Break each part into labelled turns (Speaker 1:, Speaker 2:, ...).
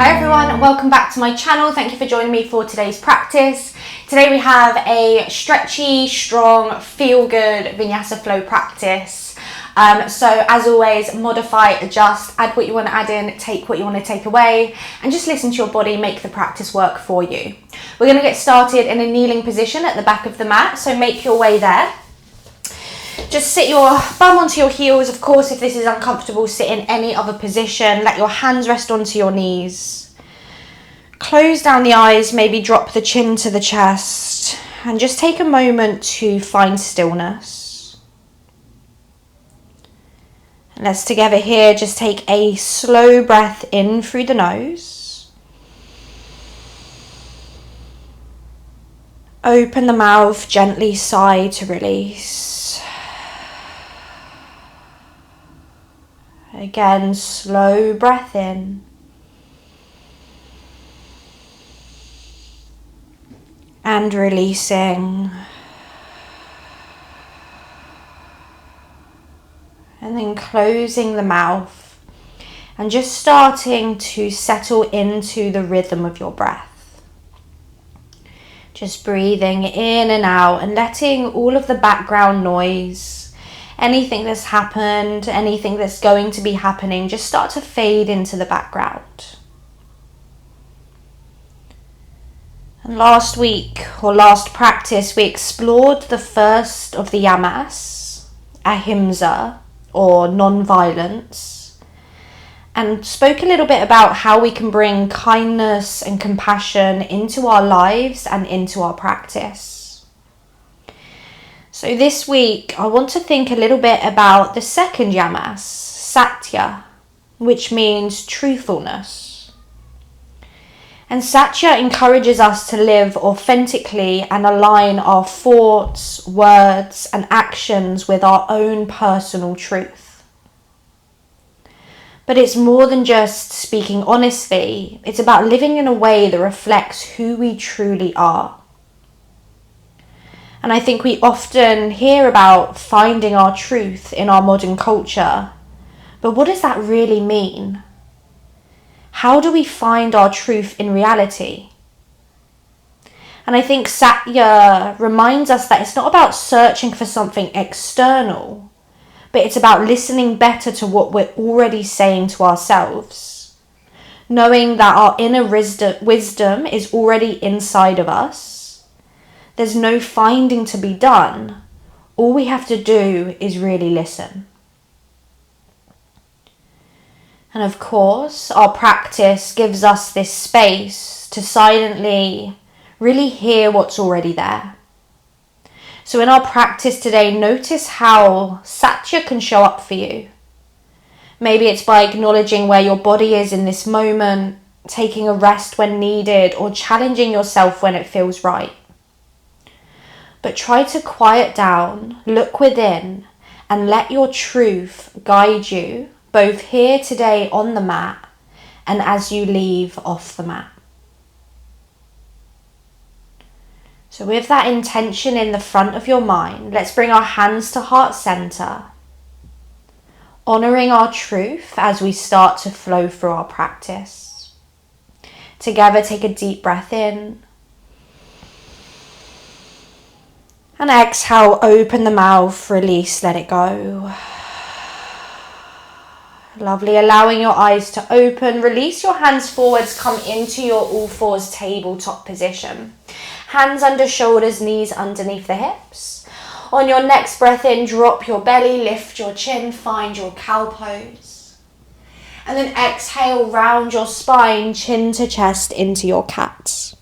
Speaker 1: Hi everyone, and welcome back to my channel. Thank you for joining me for today's practice. Today we have a stretchy, strong, feel-good Vinyasa flow practice. So as always, modify, adjust, add what you want to add in, take what you want to take away, and just listen to your body, make the practice work for you. We're going to get started in a kneeling position at the back of the mat, so make your way there. Just sit your bum onto your heels. Of course, if this is uncomfortable, sit in any other position. Let your hands rest onto your knees. Close down the eyes, maybe drop the chin to the chest, and just take a moment to find stillness. And let's together here just take a slow breath in through the nose. Open the mouth, gently sigh to release. Again, slow breath in. And releasing. And then closing the mouth. And just starting to settle into the rhythm of your breath. Just breathing in and out and letting all of the background noise, anything that's happened, anything that's going to be happening, just start to fade into the background. And last week, or last practice, we explored the first of the yamas, ahimsa, or non-violence, and spoke a little bit about how we can bring kindness and compassion into our lives and into our practice. So this week, I want to think a little bit about the second yamas, Satya, which means truthfulness. And Satya encourages us to live authentically and align our thoughts, words, and actions with our own personal truth. But it's more than just speaking honestly. It's about living in a way that reflects who we truly are. And I think we often hear about finding our truth in our modern culture. But what does that really mean? How do we find our truth in reality? And I think Satya reminds us that it's not about searching for something external, but it's about listening better to what we're already saying to ourselves. Knowing that our inner wisdom is already inside of us. There's no finding to be done. All we have to do is really listen. And of course, our practice gives us this space to silently really hear what's already there. So in our practice today, notice how Satya can show up for you. Maybe it's by acknowledging where your body is in this moment, taking a rest when needed, or challenging yourself when it feels right. But try to quiet down, look within, and let your truth guide you, both here today on the mat and as you leave off the mat. So with that intention in the front of your mind, let's bring our hands to heart center, honoring our truth as we start to flow through our practice. Together, take a deep breath in. And exhale, open the mouth, release, let it go. Lovely, allowing your eyes to open. Release your hands forwards, come into your all fours tabletop position. Hands under shoulders, knees underneath the hips. On your next breath in, drop your belly, lift your chin, find your cow pose. And then exhale, round your spine, chin to chest into your cat.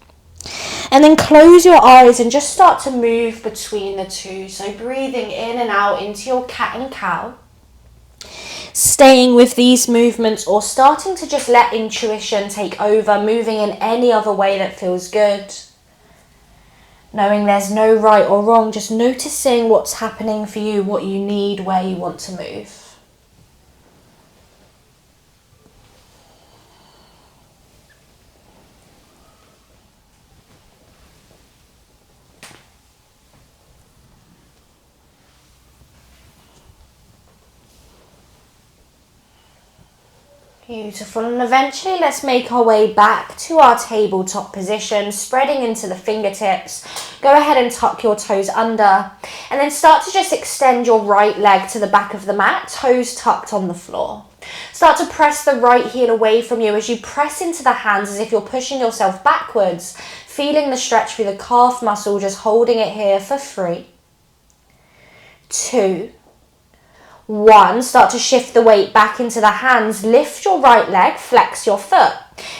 Speaker 1: And then close your eyes and just start to move between the two. So breathing in and out into your cat and cow. Staying with these movements or starting to just let intuition take over, moving in any other way that feels good. Knowing there's no right or wrong, just noticing what's happening for you, what you need, where you want to move. Beautiful. And eventually let's make our way back to our tabletop position, spreading into the fingertips. Go ahead and tuck your toes under, and then start to just extend your right leg to the back of the mat, toes tucked on the floor. Start to press the right heel away from you as you press into the hands as if you're pushing yourself backwards, feeling the stretch through the calf muscle, just holding it here for 3, 2, 1, start to shift the weight back into the hands, lift your right leg, flex your foot,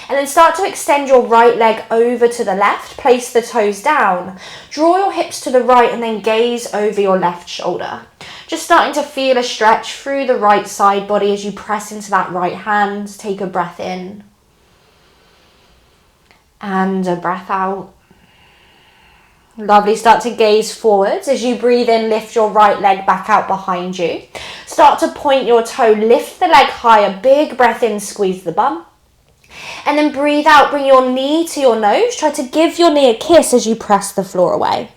Speaker 1: and then start to extend your right leg over to the left, place the toes down, draw your hips to the right and then gaze over your left shoulder. Just starting to feel a stretch through the right side body as you press into that right hand. Take a breath in and a breath out. Lovely. Start to gaze forwards. As you breathe in, lift your right leg back out behind you. Start to point your toe, lift the leg higher, big breath in, squeeze the bum. And then breathe out, bring your knee to your nose. Try to give your knee a kiss as you press the floor away.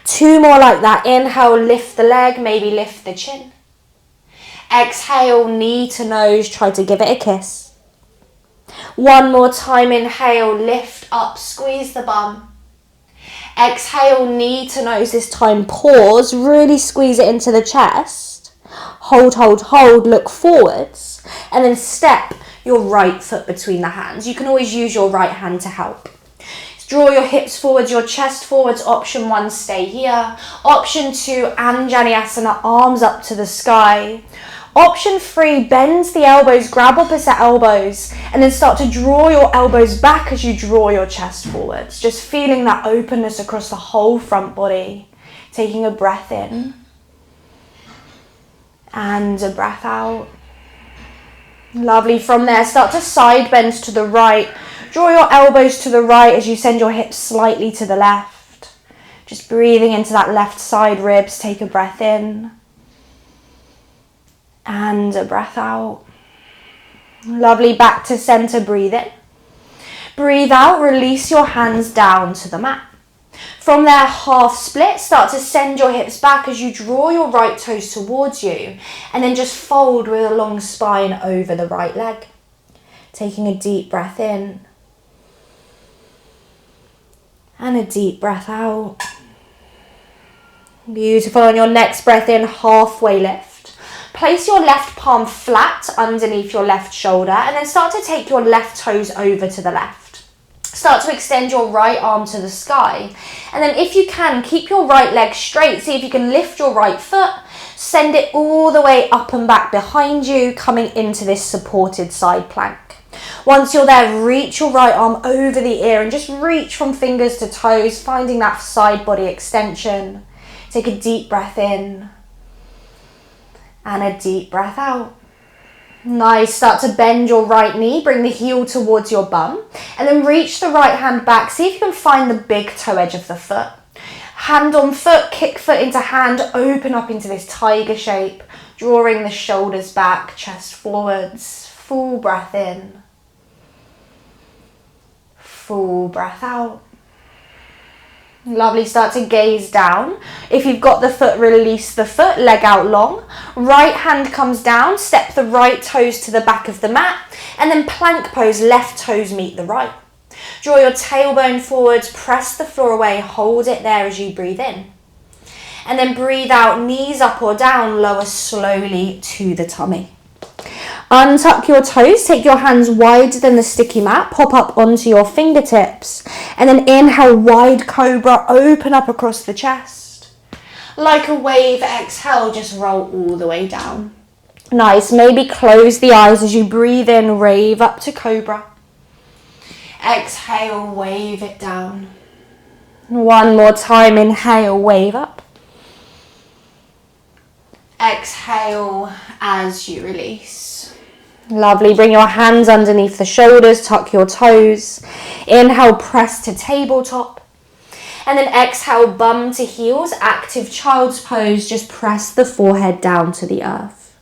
Speaker 1: 2 more like that. Inhale, lift the leg, maybe lift the chin. Exhale, knee to nose, try to give it a kiss. 1 more time, inhale, lift up, squeeze the bum. Exhale, knee to nose, this time pause, really squeeze it into the chest. Hold, hold, hold, look forwards, and then step your right foot between the hands. You can always use your right hand to help. Draw your hips forwards, your chest forwards. Option 1, stay here. Option 2, Anjaneyasana, arms up to the sky. Option 3, bend the elbows, grab opposite elbows, and then start to draw your elbows back as you draw your chest forwards. Just feeling that openness across the whole front body. Taking a breath in and a breath out. Lovely. From there, start to side bend to the right. Draw your elbows to the right as you send your hips slightly to the left. Just breathing into that left side ribs. Take a breath in and a breath out. Lovely. Back to center. Breathe in. Breathe out. Release your hands down to the mat. From there, half split. Start to send your hips back as you draw your right toes towards you, and then just fold with a long spine over the right leg. Taking a deep breath in and a deep breath out. Beautiful. On your next breath in, halfway lift. Place your left palm flat underneath your left shoulder, and then start to take your left toes over to the left. Start to extend your right arm to the sky. And then if you can, keep your right leg straight. See if you can lift your right foot. Send it all the way up and back behind you, coming into this supported side plank. Once you're there, reach your right arm over the ear and just reach from fingers to toes, finding that side body extension. Take a deep breath in and a deep breath out. Nice. Start to bend your right knee, bring the heel towards your bum, and then reach the right hand back. See if you can find the big toe edge of the foot. Hand on foot, kick foot into hand, open up into this tiger shape, drawing the shoulders back, chest forwards. Full breath in. Full breath out. Lovely. Start to gaze down. If you've got the foot, release the foot, leg out long. Right hand comes down, step the right toes to the back of the mat, and then plank pose, left toes meet the right. Draw your tailbone forwards, press the floor away, hold it there as you breathe in. And then breathe out, knees up or down, lower slowly to the tummy. Untuck your toes, take your hands wider than the sticky mat, pop up onto your fingertips, and then inhale, wide cobra, open up across the chest. Like a wave, exhale, just roll all the way down. Nice, maybe close the eyes as you breathe in, rave up to cobra. Exhale, wave it down. 1 more time, inhale, wave up. Exhale as you release. Lovely. Bring your hands underneath the shoulders, tuck your toes. Inhale, press to tabletop. And then exhale, bum to heels, active child's pose. Just press the forehead down to the earth.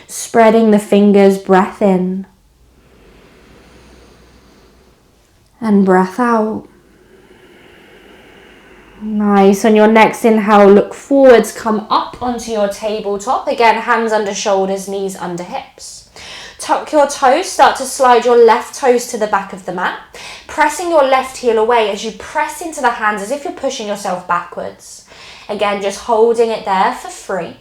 Speaker 1: Spreading the fingers, breath in. And breath out. Nice. On your next inhale, look forwards, come up onto your tabletop. Again, hands under shoulders, knees under hips. Tuck your toes, start to slide your left toes to the back of the mat, pressing your left heel away as you press into the hands as if you're pushing yourself backwards. Again, just holding it there for 3.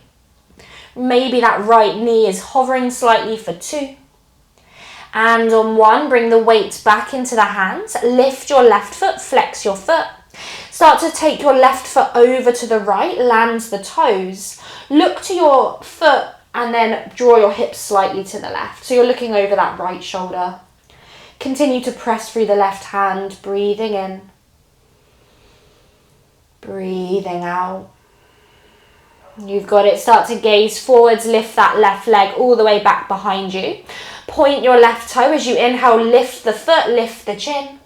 Speaker 1: Maybe that right knee is hovering slightly for 2. And on 1, bring the weight back into the hands, lift your left foot, flex your foot. Start to take your left foot over to the right, land the toes. Look to your foot and then draw your hips slightly to the left. So you're looking over that right shoulder. Continue to press through the left hand, breathing in. Breathing out. You've got it. Start to gaze forwards, lift that left leg all the way back behind you. Point your left toe as you inhale, lift the foot, lift the chin.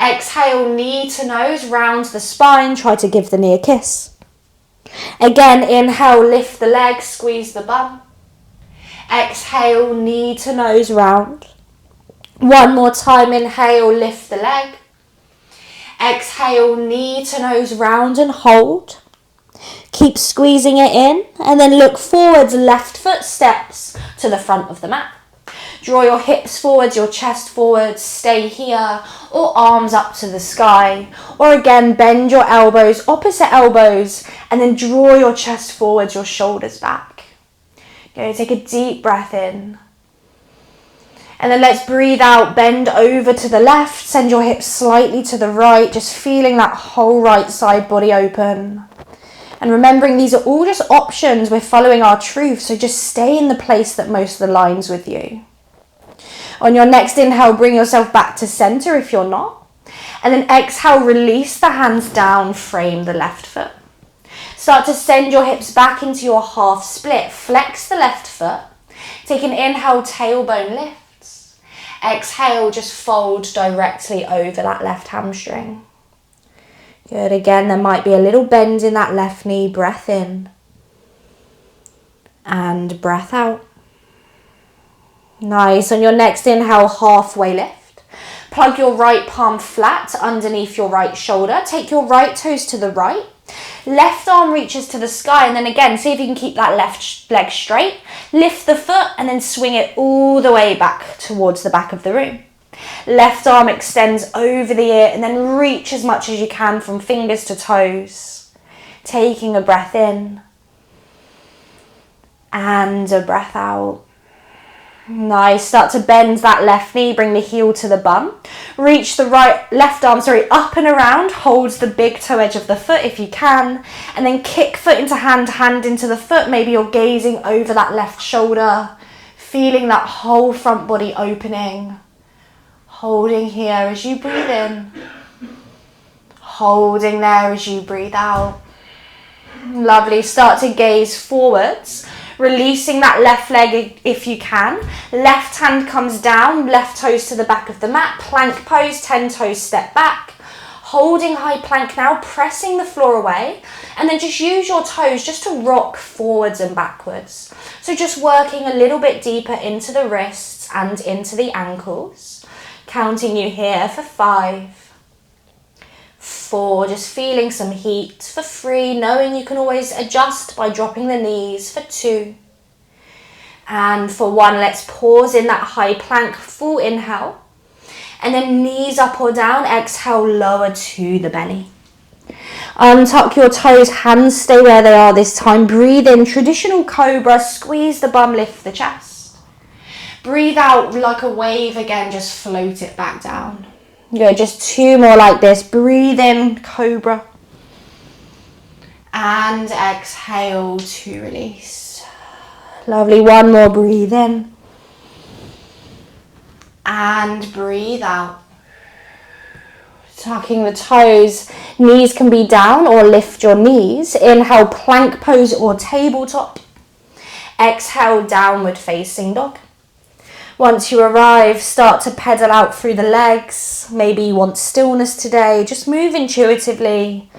Speaker 1: Exhale, knee to nose, round the spine, try to give the knee a kiss. Again, inhale, lift the leg, squeeze the bum. Exhale, knee to nose, round. One more time, inhale, lift the leg. Exhale, knee to nose, round and hold. Keep squeezing it in and then look forwards, left foot steps to the front of the mat. Draw your hips forwards, your chest forwards, stay here, or arms up to the sky. Or again, bend your elbows, opposite elbows, and then draw your chest forwards, your shoulders back. Okay, take a deep breath in. And then let's breathe out, bend over to the left, send your hips slightly to the right, just feeling that whole right side body open. And remembering these are all just options, we're following our truth, so just stay in the place that most aligns with you. On your next inhale, bring yourself back to center if you're not. And then exhale, release the hands down, frame the left foot. Start to send your hips back into your half split. Flex the left foot. Take an inhale, tailbone lifts. Exhale, just fold directly over that left hamstring. Good, again, there might be a little bend in that left knee. Breath in. And breath out. Nice. On your next inhale, halfway lift. Plug your right palm flat underneath your right shoulder. Take your right toes to the right. Left arm reaches to the sky, and then again, see if you can keep that left leg straight. Lift the foot and then swing it all the way back towards the back of the room. Left arm extends over the ear and then reach as much as you can from fingers to toes. Taking a breath in and a breath out. Nice. Start to bend that left knee, bring the heel to the bum. Reach the left arm up and around, hold the big toe edge of the foot if you can, and then kick foot into hand, hand into the foot. Maybe you're gazing over that left shoulder, feeling that whole front body opening. Holding here as you breathe in. Holding there as you breathe out. Lovely. Start to gaze forwards. Releasing that left leg if you can. Left hand comes down, left toes to the back of the mat. Plank pose, 10 toes step back. Holding high plank now, pressing the floor away. And then just use your toes just to rock forwards and backwards. So just working a little bit deeper into the wrists and into the ankles. Counting you here for 5. 4, just feeling some heat. For 3, knowing you can always adjust by dropping the knees. For 2. And for 1, let's pause in that high plank, full inhale. And then knees up or down, exhale, lower to the belly. Untuck your toes, hands stay where they are this time. Breathe in, traditional cobra, squeeze the bum, lift the chest. Breathe out like a wave again, just float it back down. Good, just 2 more like this. Breathe in, cobra. And exhale to release. Lovely, 1 more, breathe in. And breathe out. Tucking the toes, knees can be down or lift your knees. Inhale, plank pose or tabletop. Exhale, downward facing dog. Once you arrive, start to pedal out through the legs. Maybe you want stillness today. Just move intuitively.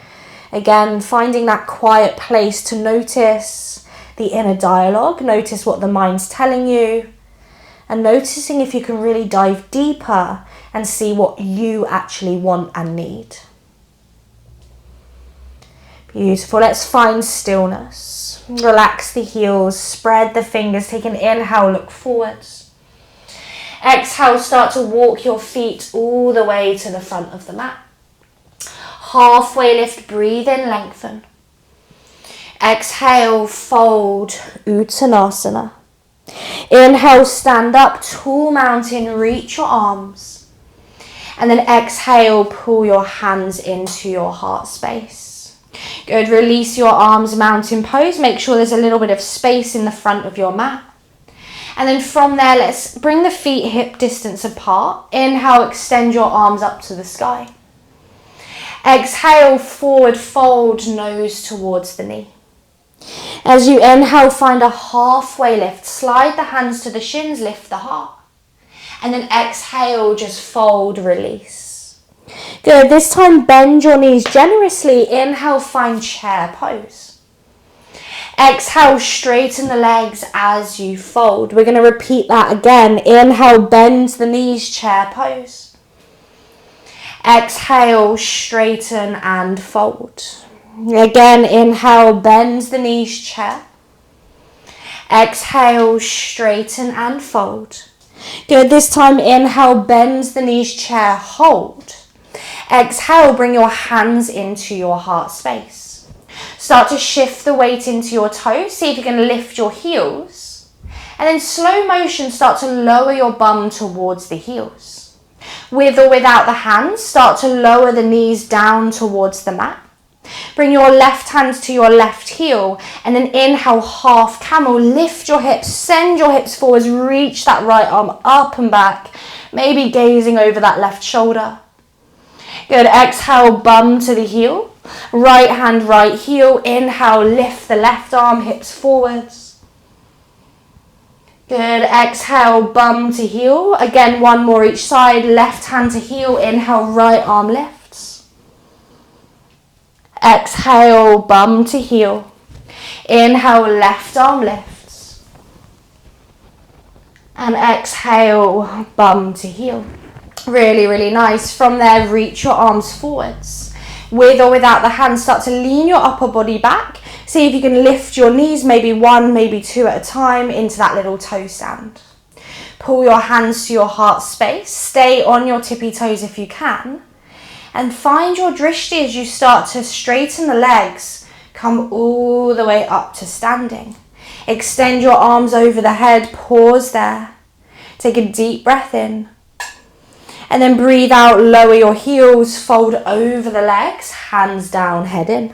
Speaker 1: Again, finding that quiet place to notice the inner dialogue. Notice what the mind's telling you. And noticing if you can really dive deeper and see what you actually want and need. Beautiful. Let's find stillness. Relax the heels. Spread the fingers. Take an inhale, look forwards. Exhale, start to walk your feet all the way to the front of the mat. Halfway lift, breathe in, lengthen. Exhale, fold, Uttanasana. Inhale, stand up, tall mountain, reach your arms. And then exhale, pull your hands into your heart space. Good, release your arms, mountain pose. Make sure there's a little bit of space in the front of your mat. And then from there, let's bring the feet hip distance apart. Inhale, extend your arms up to the sky. Exhale, forward fold, nose towards the knee. As you inhale, find a halfway lift. Slide the hands to the shins, lift the heart. And then exhale, just fold, release. Good, this time bend your knees generously. Inhale, find chair pose. Exhale, straighten the legs as you fold. We're going to repeat that again. Inhale, bend the knees, chair pose. Exhale, straighten and fold. Again, inhale, bend the knees, chair. Exhale, straighten and fold. Good, this time inhale, bend the knees, chair, hold. Exhale, bring your hands into your heart space. Start to shift the weight into your toes. See if you can lift your heels. And then slow motion, start to lower your bum towards the heels. With or without the hands, start to lower the knees down towards the mat. Bring your left hand to your left heel and then inhale, half camel. Lift your hips, send your hips forwards, reach that right arm up and back, maybe gazing over that left shoulder. Good, exhale, bum to the heel. Right hand, right heel. Inhale, lift the left arm, hips forwards. Good, exhale, bum to heel. Again, one more each side, left hand to heel. Inhale, right arm lifts. Exhale, bum to heel. Inhale, left arm lifts. And exhale, bum to heel. Really, really nice. From there, reach your arms forwards. With or without the hands, start to lean your upper body back. See if you can lift your knees, maybe one, maybe two at a time, into that little toe stand. Pull your hands to your heart space. Stay on your tippy toes if you can. And find your drishti as you start to straighten the legs. Come all the way up to standing. Extend your arms over the head. Pause there. Take a deep breath in. And then breathe out, lower your heels, fold over the legs, hands down, head in.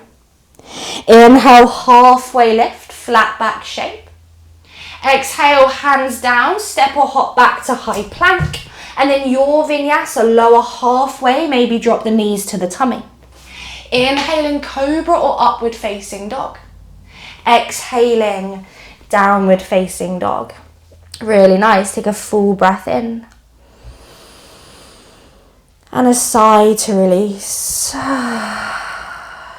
Speaker 1: Inhale, halfway lift, flat back shape. Exhale, hands down, step or hop back to high plank. And then your vinyasa, lower halfway, maybe drop the knees to the tummy. Inhaling, cobra or upward facing dog. Exhaling, downward facing dog. Really nice, take a full breath in. And a sigh to release.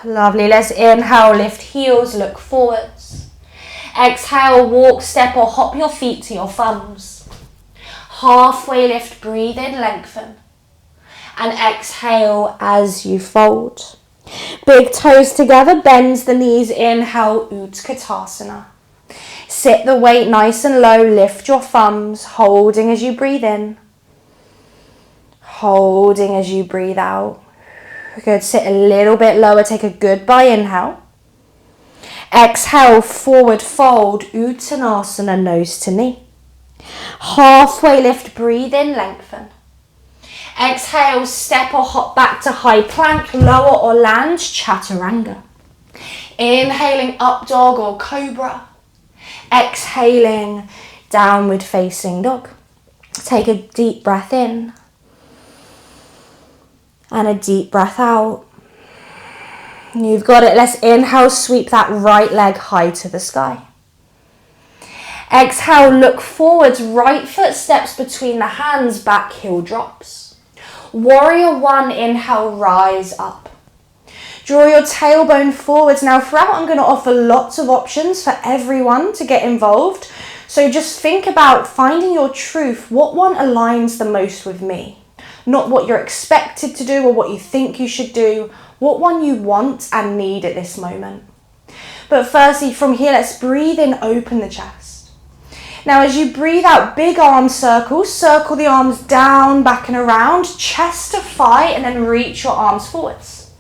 Speaker 1: Lovely. Let's inhale, lift heels, look forwards. Exhale, walk, step or hop your feet to your thumbs. Halfway lift, breathe in, lengthen. And exhale as you fold. Big toes together, bend the knees, inhale, Utkatasana. Sit the weight nice and low, lift your thumbs, holding as you breathe in. Holding as you breathe out. Good, sit a little bit lower, take a goodbye inhale. Exhale, forward fold, Uttanasana, nose to knee. Halfway lift, breathe in, lengthen. Exhale, step or hop back to high plank, lower or land, chaturanga. Inhaling, up dog or cobra. Exhaling, downward facing dog. Take a deep breath in. And a deep breath out. You've got it. Let's inhale, sweep that right leg high to the sky. Exhale, look forwards, right foot steps between the hands, back heel drops. Warrior one, inhale, rise up. Draw your tailbone forwards. Now throughout, I'm going to offer lots of options for everyone to get involved. So just think about finding your truth. What one aligns the most with me? Not what you're expected to do or what you think you should do, what one you want and need at this moment. But firstly, from here, let's breathe in, open the chest. Now as you breathe out, big arm circles, circle the arms down, back and around, chest to thigh, and then reach your arms forwards.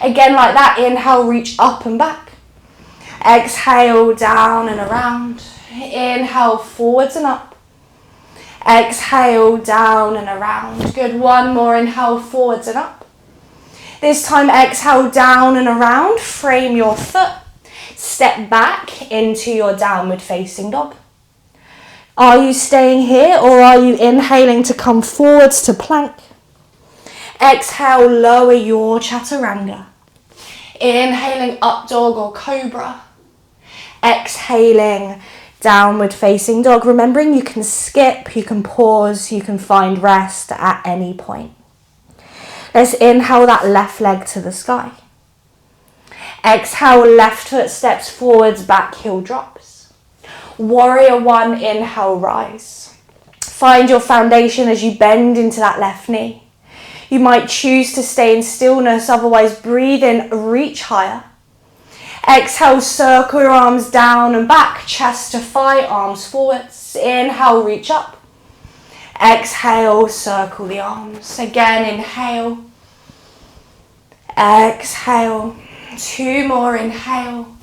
Speaker 1: Again like that, inhale, reach up and back. Exhale, down and around. Inhale, forwards and up. Exhale, down and around. Good, one more, inhale, forwards and up. This time exhale, down and around, frame your foot. Step back into your downward facing dog. Are you staying here or are you inhaling to come forwards to plank? Exhale, lower your chaturanga. Inhaling up dog or cobra. Exhaling, downward facing dog. Remembering you can skip, you can pause, you can find rest at any point. Let's inhale that left leg to the sky. Exhale, left foot steps forwards, back heel drops. Warrior one, inhale, rise. Find your foundation as you bend into that left knee. You might choose to stay in stillness, otherwise breathe in, reach higher. Exhale, circle your arms down and back, chest to thigh, arms forwards. Inhale, reach up. Exhale, circle the arms. Again, inhale. Exhale. Two more, inhale.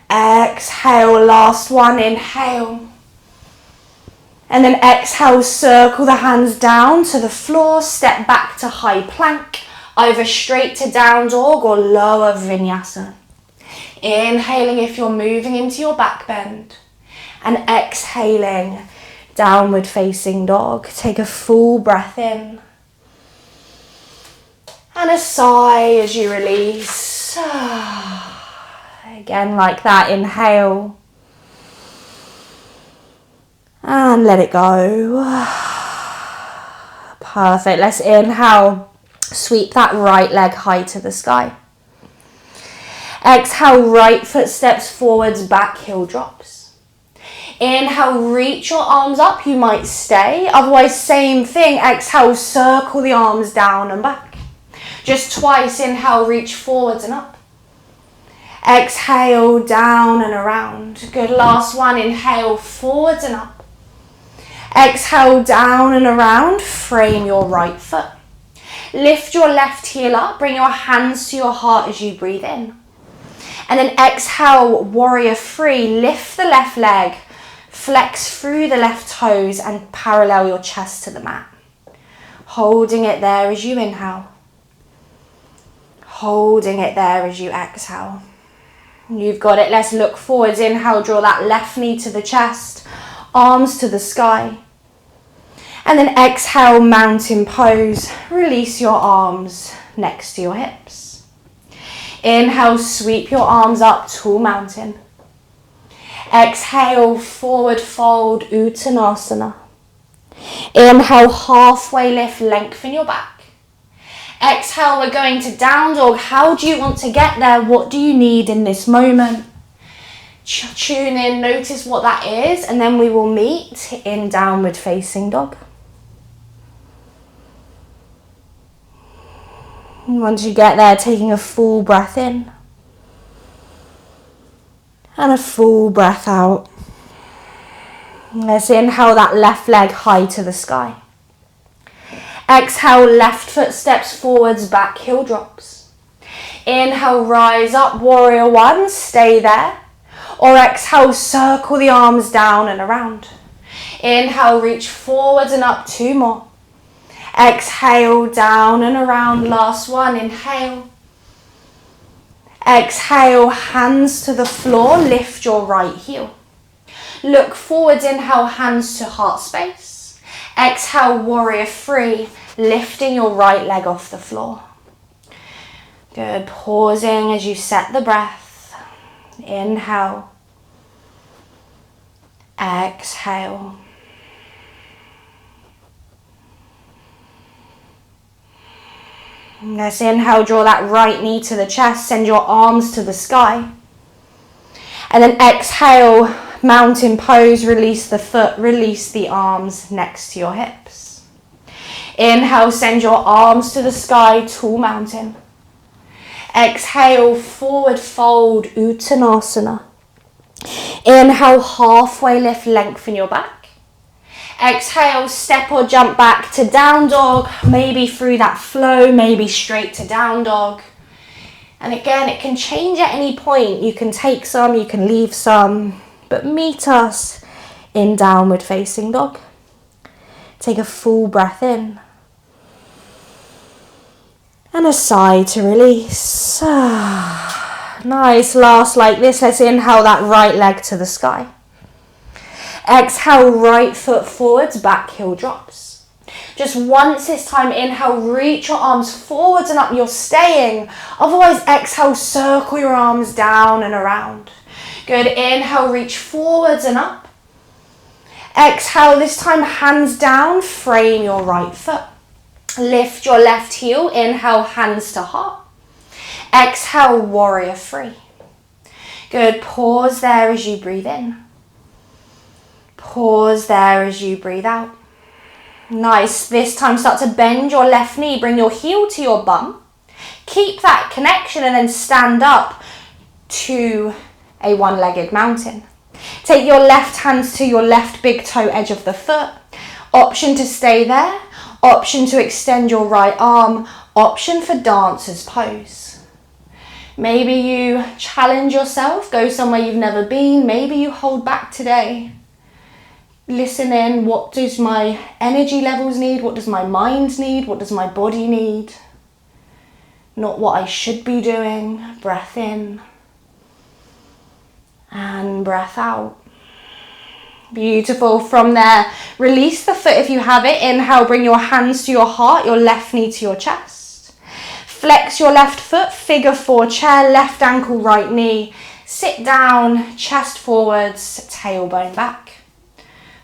Speaker 1: Exhale, last one, inhale. And then exhale, circle the hands down to the floor, step back to high plank, either straight to down dog or lower vinyasa. Inhaling if you're moving into your back bend, and exhaling, downward facing dog. Take a full breath in, and a sigh as you release. Again, like that, inhale. And let it go. Perfect. Let's inhale. Sweep that right leg high to the sky. Exhale, right foot steps forwards, back heel drops. Inhale, reach your arms up. You might stay. Otherwise, same thing. Exhale, circle the arms down and back. Just twice. Inhale, reach forwards and up. Exhale, down and around. Good, last one. Inhale, forwards and up. Exhale, down and around. Frame your right foot. Lift your left heel up. Bring your hands to your heart as you breathe in. And then exhale, warrior three. Lift the left leg. Flex through the left toes and parallel your chest to the mat. Holding it there as you inhale. Holding it there as you exhale. You've got it. Let's look forwards. Inhale, draw that left knee to the chest, arms to the sky. And then exhale, mountain pose. Release your arms next to your hips. Inhale, sweep your arms up, tall mountain. Exhale, forward fold, Uttanasana. Inhale, halfway lift, lengthen your back. Exhale, we're going to down dog. How do you want to get there? What do you need in this moment? Tune in, notice what that is, and then we will meet in downward facing dog. Once you get there, taking a full breath in and a full breath out. Let's inhale that left leg high to the sky. Exhale, left foot steps forwards, back heel drops. Inhale, rise up, warrior one, stay there. Or exhale, circle the arms down and around. Inhale, reach forwards and up, two more. Exhale, down and around, last one, inhale. Exhale, hands to the floor, lift your right heel. Look forwards, inhale, hands to heart space. Exhale, warrior three, lifting your right leg off the floor. Good, pausing as you set the breath. Inhale. Exhale. Let's inhale, draw that right knee to the chest, send your arms to the sky. And then exhale, mountain pose, release the foot, release the arms next to your hips. Inhale, send your arms to the sky, tall mountain. Exhale, forward fold, Uttanasana. Inhale, halfway lift, lengthen your back. Exhale, step or jump back to down dog, maybe through that flow, maybe straight to down dog. And again, it can change at any point. You can take some, you can leave some, but meet us in downward facing dog. Take a full breath in. And a sigh to release. Nice, last like this. Let's inhale that right leg to the sky. Exhale, right foot forwards, back heel drops. Just once this time, inhale, reach your arms forwards and up, you're staying. Otherwise, exhale, circle your arms down and around. Good, inhale, reach forwards and up. Exhale, this time, hands down, frame your right foot. Lift your left heel, inhale, hands to heart. Exhale, warrior three. Good, pause there as you breathe in. Pause there as you breathe out. Nice, this time start to bend your left knee, bring your heel to your bum. Keep that connection and then stand up to a one-legged mountain. Take your left hands to your left big toe edge of the foot. Option to stay there. Option to extend your right arm. Option for dancer's pose. Maybe you challenge yourself, go somewhere you've never been. Maybe you hold back today. Listen in, what does my energy levels need? What does my mind need? What does my body need? Not what I should be doing. Breath in and breath out. Beautiful. From there, release the foot if you have it. Inhale, bring your hands to your heart, your left knee to your chest. Flex your left foot, figure four chair, left ankle, right knee. Sit down, chest forwards, tailbone back.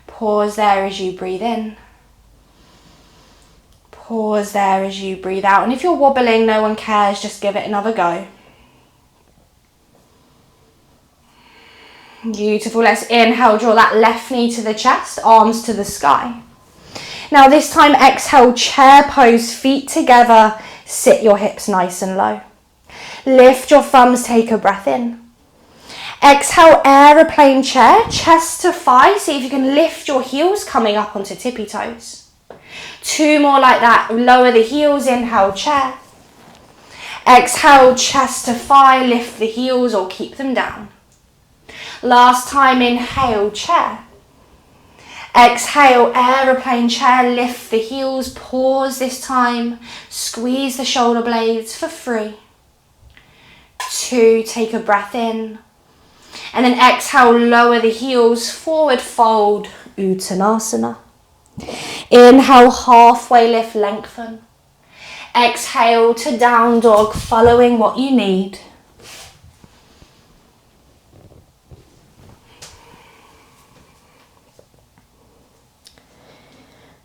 Speaker 1: Pause there as you breathe in. Pause there as you breathe out. And if you're wobbling, no one cares, just give it another go. Beautiful. Let's inhale, draw that left knee to the chest, arms to the sky. Now this time, exhale, chair pose, feet together, sit your hips nice and low. Lift your thumbs, take a breath in. Exhale, aeroplane chair, chest to thigh. See if you can lift your heels coming up onto tippy toes. Two more like that. Lower the heels, inhale, chair. Exhale, chest to thigh, lift the heels or keep them down. Last time, inhale, chair. Exhale, aeroplane chair, lift the heels, pause this time. Squeeze the shoulder blades for 3, 2, take a breath in. And then exhale, lower the heels, forward fold, Uttanasana. Inhale, halfway lift, lengthen. Exhale to down dog, following what you need.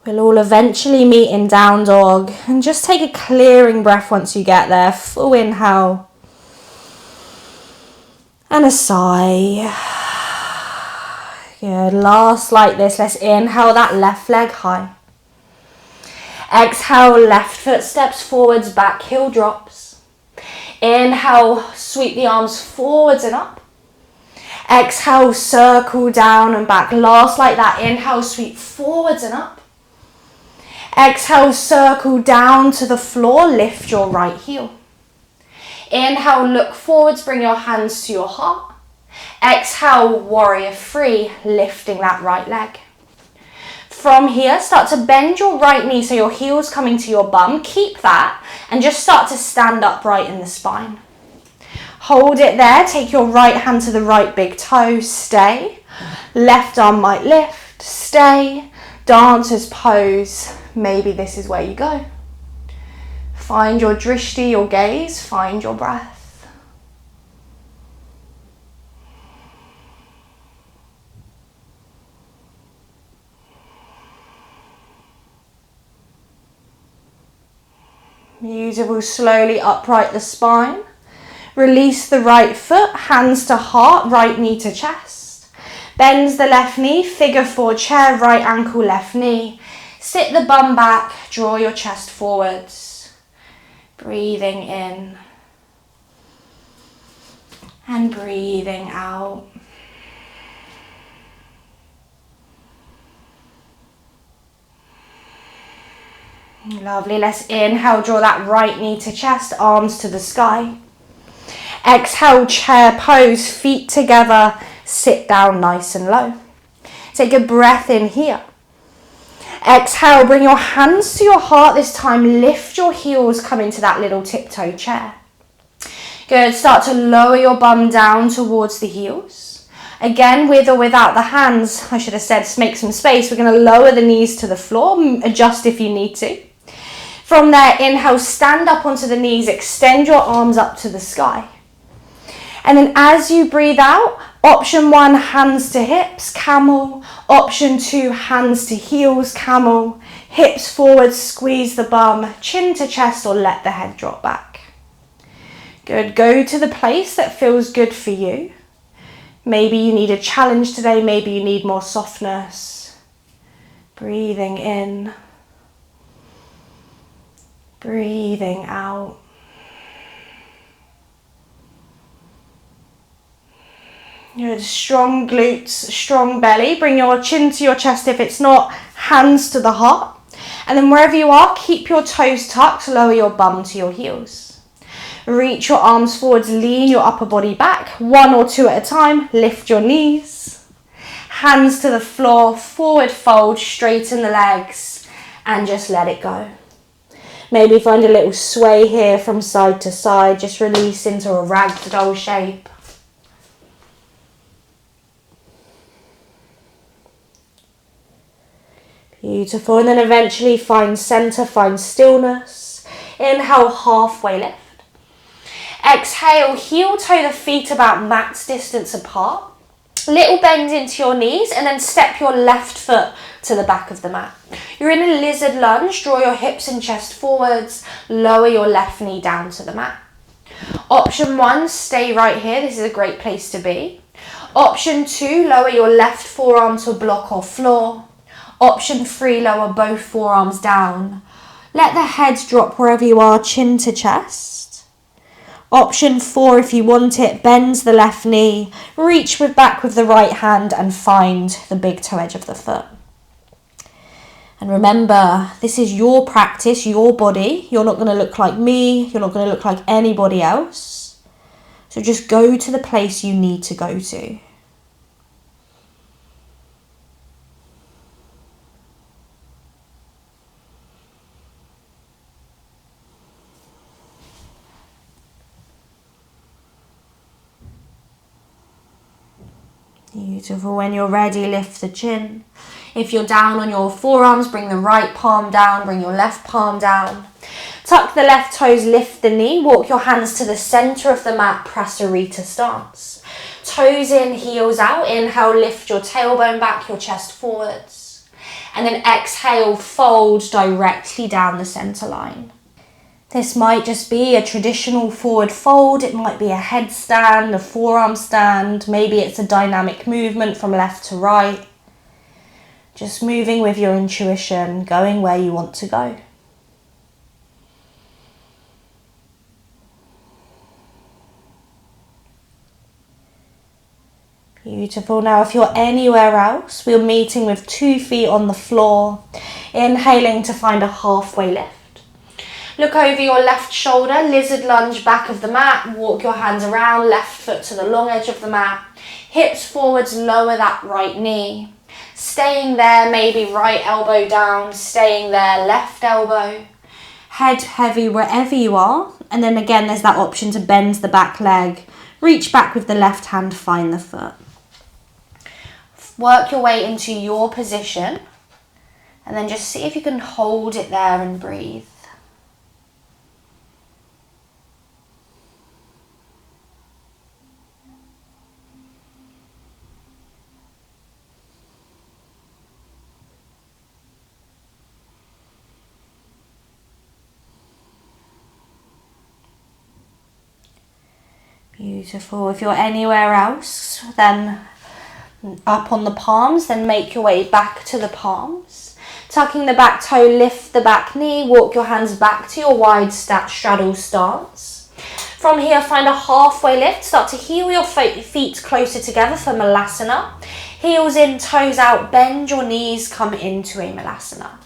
Speaker 1: We'll all eventually meet in down dog, and just take a clearing breath once you get there. Full inhale. And a sigh. Good. Last like this. Let's inhale that left leg high. Exhale, left foot steps forwards, back heel drops. Inhale, sweep the arms forwards and up. Exhale, circle down and back. Last like that. Inhale, sweep forwards and up. Exhale, circle down to the floor, lift your right heel. Inhale, look forwards, bring your hands to your heart. Exhale, warrior three, lifting that right leg. From here, start to bend your right knee so your heel's coming to your bum. Keep that and just start to stand upright in the spine. Hold it there, take your right hand to the right big toe, stay. Left arm might lift, stay. Dancer's pose, maybe this is where you go. Find your drishti, your gaze, find your breath. Beautiful, slowly upright the spine. Release the right foot, hands to heart, right knee to chest. Bends the left knee, figure four chair, right ankle, left knee. Sit the bum back, draw your chest forwards. Breathing in and breathing out. Lovely. Let's inhale, draw that right knee to chest, arms to the sky. Exhale, chair pose, feet together, sit down nice and low. Take a breath in here. Exhale, bring your hands to your heart this time. Lift your heels, come into that little tiptoe chair. Good. Start to lower your bum down towards the heels. Again, with or without the hands, I should have said make some space. We're going to lower the knees to the floor, adjust if you need to. From there, inhale, stand up onto the knees, extend your arms up to the sky. And then as you breathe out, option 1, hands to hips, camel. Option 2, hands to heels, camel. Hips forward, squeeze the bum, chin to chest, or let the head drop back. Good. Go to the place that feels good for you. Maybe you need a challenge today. Maybe you need more softness. Breathing in. Breathing out. Good. Strong glutes, strong belly. Bring your chin to your chest if it's not. Hands to the heart. And then wherever you are, keep your toes tucked. Lower your bum to your heels. Reach your arms forwards. Lean your upper body back. 1 or 2 at a time. Lift your knees. Hands to the floor. Forward fold. Straighten the legs. And just let it go. Maybe find a little sway here from side to side. Just release into a ragdoll shape. Beautiful. And then eventually find center, find stillness. Inhale, halfway lift. Exhale, heel toe the feet about max distance apart. Little bend into your knees and then step your left foot to the back of the mat. You're in a lizard lunge. Draw your hips and chest forwards. Lower your left knee down to the mat. Option 1, stay right here. This is a great place to be. Option 2, lower your left forearm to a block or floor. Option 3, lower both forearms down. Let the head drop wherever you are, chin to chest. Option 4, if you want it, bend the left knee, reach back with the right hand and find the big toe edge of the foot. And remember, this is your practice, your body. You're not going to look like me. You're not going to look like anybody else. So just go to the place you need to go to. Beautiful. When you're ready, lift the chin. If you're down on your forearms, bring the right palm down, bring your left palm down. Tuck the left toes, lift the knee, walk your hands to the center of the mat, Prasarita stance. Toes in, heels out. Inhale, lift your tailbone back, your chest forwards. And then exhale, fold directly down the center line. This might just be a traditional forward fold. It might be a headstand, a forearm stand. Maybe it's a dynamic movement from left to right. Just moving with your intuition, going where you want to go. Beautiful. Now, if you're anywhere else, we're meeting with 2 feet on the floor. Inhaling to find a halfway lift. Look over your left shoulder, lizard lunge back of the mat, walk your hands around, left foot to the long edge of the mat, hips forwards, lower that right knee. Staying there, maybe right elbow down, staying there, left elbow. Head heavy wherever you are, and then again there's that option to bend the back leg, reach back with the left hand, find the foot. Work your way into your position, and then just see if you can hold it there and breathe. Beautiful. If you're anywhere else, then up on the palms, then make your way back to the palms. Tucking the back toe, lift the back knee, walk your hands back to your wide straddle stance. From here, find a halfway lift. Start to heel your feet closer together for Malasana. Heels in, toes out, bend your knees, come into a Malasana.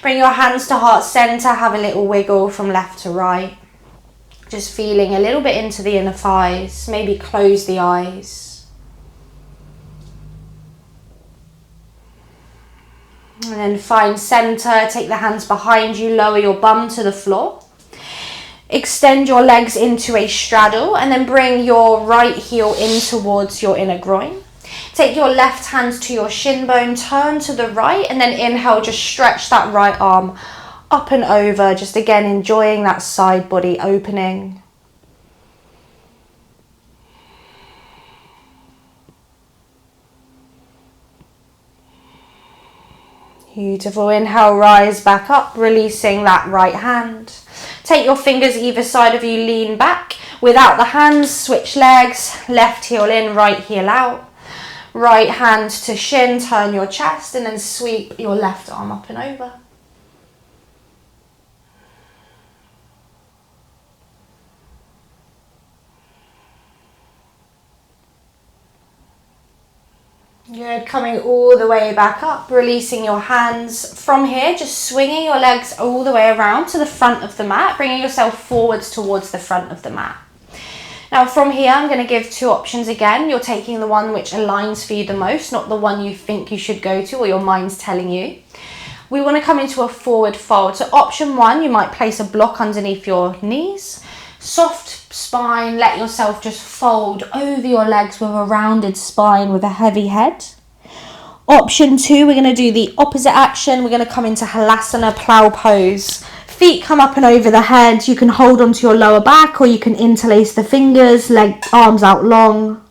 Speaker 1: Bring your hands to heart center, have a little wiggle from left to right. Just feeling a little bit into the inner thighs, maybe close the eyes. And then find center, take the hands behind you, lower your bum to the floor. Extend your legs into a straddle and then bring your right heel in towards your inner groin. Take your left hand to your shin bone, turn to the right, and then inhale, just stretch that right arm up and over, just again enjoying that side body opening. Beautiful. Inhale, rise back up, releasing that right hand. Take your fingers either side of you, lean back. Without the hands, switch legs, left heel in, right heel out. Right hand to shin, turn your chest, and then sweep your left arm up and over. Good, coming all the way back up, releasing your hands from here, just swinging your legs all the way around to the front of the mat, bringing yourself forwards towards the front of the mat. Now from here, I'm going to give two options again. You're taking the one which aligns for you the most, not the one you think you should go to or your mind's telling you. We want to come into a forward fold. So option one, you might place a block underneath your knees. Soft spine, let yourself just fold over your legs with a rounded spine with a heavy head. Option two, we're going to do the opposite action. We're going to come into Halasana, plow pose. Feet come up and over the head. You can hold onto your lower back or you can interlace the fingers, arms out long.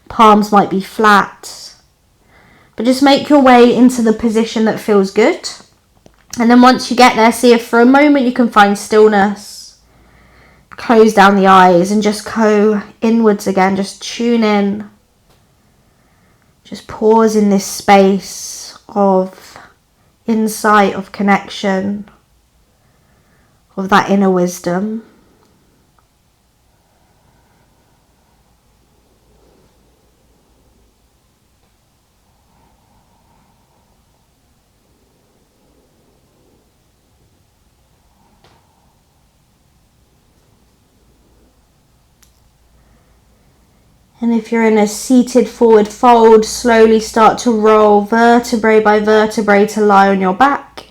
Speaker 1: Palms might be flat. But just make your way into the position that feels good. And then once you get there, see if for a moment you can find stillness. Close down the eyes and just go inwards again. Just tune in. Just pause in this space of insight, of connection, of that inner wisdom. And if you're in a seated forward fold, slowly start to roll vertebrae by vertebrae to lie on your back.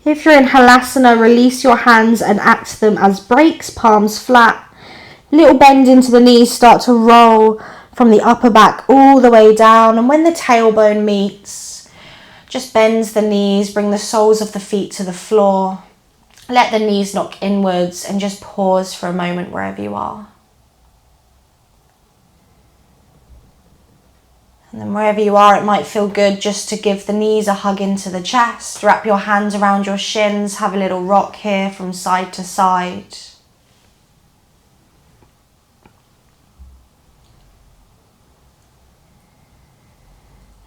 Speaker 1: If you're in Halasana, release your hands and act them as brakes, palms flat. Little bend into the knees, start to roll from the upper back all the way down. And when the tailbone meets, just bends the knees, bring the soles of the feet to the floor. Let the knees knock inwards and just pause for a moment wherever you are. And then wherever you are, it might feel good just to give the knees a hug into the chest. Wrap your hands around your shins. Have a little rock here from side to side.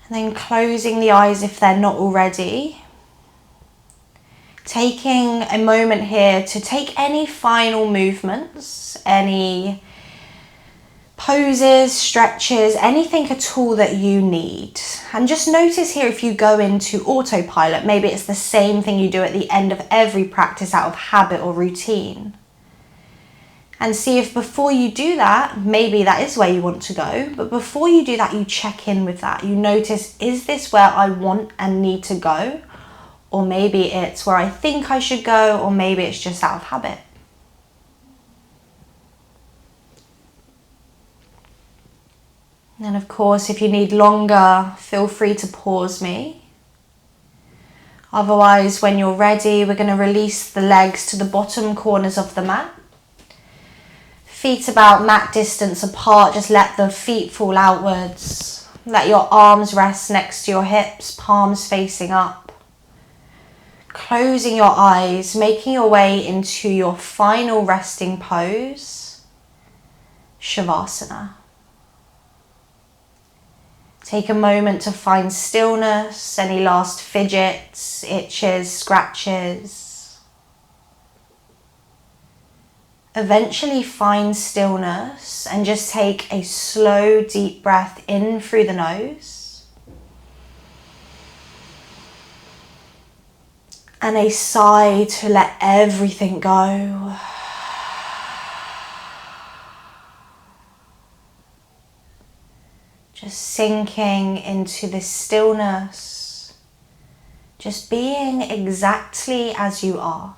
Speaker 1: And then closing the eyes if they're not already. Taking a moment here to take any final movements, any poses, stretches, anything at all that you need. And just notice here if you go into autopilot, maybe it's the same thing you do at the end of every practice out of habit or routine. And see if before you do that, maybe that is where you want to go, but before you do that, you check in with that. You notice, is this where I want and need to go? Or maybe it's where I think I should go, or maybe it's just out of habit. And of course, if you need longer, feel free to pause me. Otherwise, when you're ready, we're going to release the legs to the bottom corners of the mat. Feet about mat distance apart, just let the feet fall outwards. Let your arms rest next to your hips, palms facing up. Closing your eyes, making your way into your final resting pose, Shavasana. Take a moment to find stillness, any last fidgets, itches, scratches. Eventually find stillness and just take a slow, deep breath in through the nose. And a sigh to let everything go. Just sinking into this stillness, just being exactly as you are.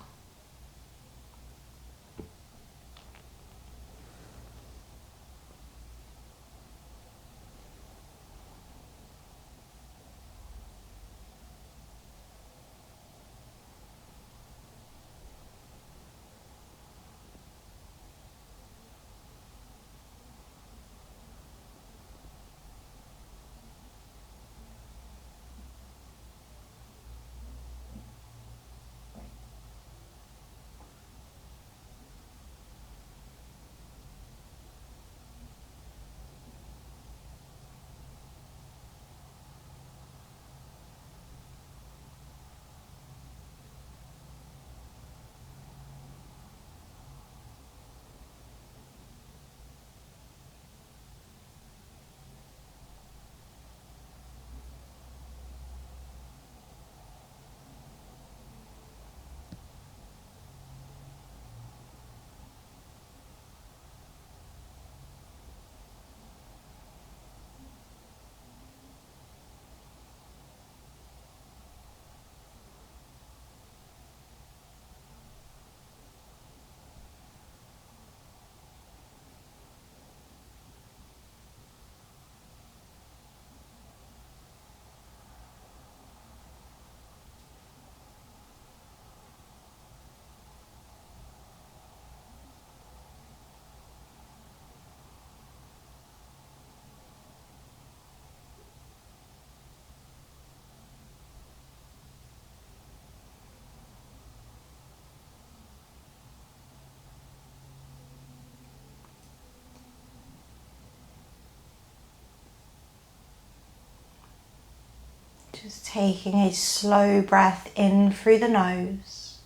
Speaker 1: Just taking a slow breath in through the nose.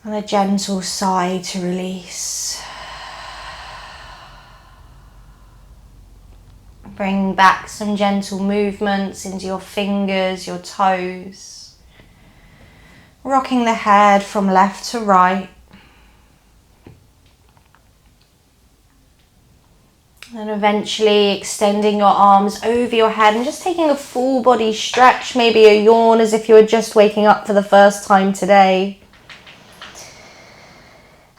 Speaker 1: And a gentle sigh to release. Bring back some gentle movements into your fingers, your toes. Rocking the head from left to right. And eventually extending your arms over your head and just taking a full body stretch, maybe a yawn as if you were just waking up for the first time today.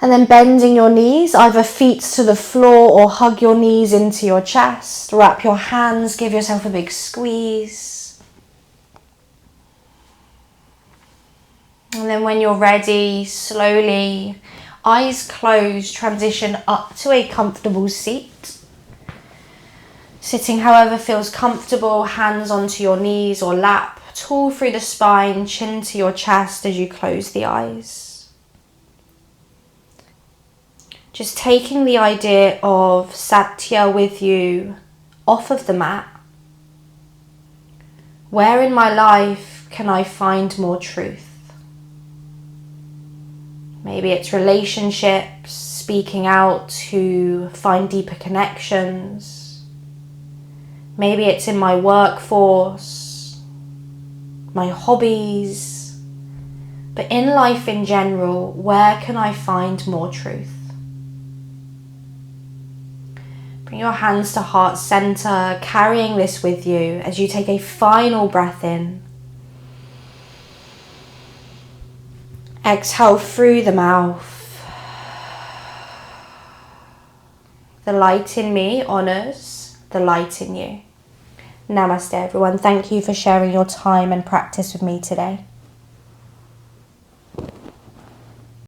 Speaker 1: And then bending your knees, either feet to the floor or hug your knees into your chest. Wrap your hands, give yourself a big squeeze. And then when you're ready, slowly, eyes closed, transition up to a comfortable seat. Sitting however feels comfortable, hands onto your knees or lap, tall through the spine, chin to your chest as you close the eyes. Just taking the idea of Satya with you off of the mat. Where in my life can I find more truth? Maybe it's relationships, speaking out to find deeper connections. Maybe it's in my workforce, my hobbies, but in life in general, where can I find more truth? Bring your hands to heart center, carrying this with you as you take a final breath in. Exhale through the mouth. The light in me honors the light in you. Namaste everyone. Thank you for sharing your time and practice with me today.